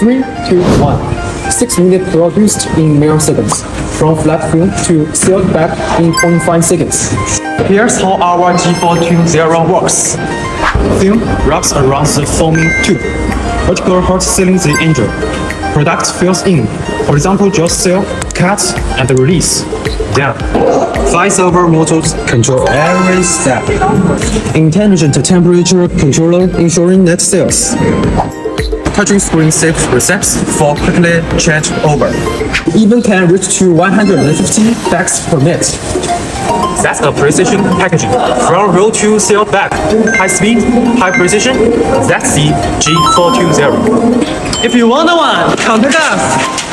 3, 2, 1. 6 minutes produced in milliseconds, from flat film to sealed back in 0.5 seconds. Here's how our G420 works. Film wraps around the foaming tube, vertical hot sealing the engine. Product fills in, horizontal jaws seal, cut, and release. Then, Servo Motors control every step. Intelligent temperature controller ensuring net seals. Touching screen safe resets for quickly change over. Even can reach to 150 bags per minute. That's a precision packaging. From roll to sealed bag. High speed, high precision. That's the G420. If you want one, contact us.